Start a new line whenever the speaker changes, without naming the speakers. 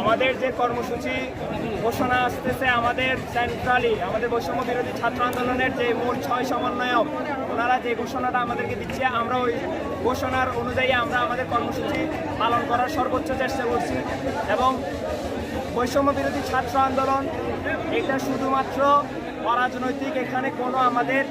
আমাদের যে কর্মসূচি ঘোষণা আসতেছে, আমাদের সেন্ট্রালি আমাদের বৈষম্য বিরোধী ছাত্র আন্দোলনের যে মূল 6 সমন্বয়ক ওনারা যে ঘোষণাটা আমাদেরকে দিচ্ছে, আমরা ওই ঘোষণার অনুযায়ী আমরা আমাদের কর্মসূচি পালন করার সর্বোচ্চ চেষ্টা করছি। এবং বৈষম্য বিরোধী ছাত্র আন্দোলন এটা শুধুমাত্র অরাজনৈতিক, এখানে কোনো আমাদের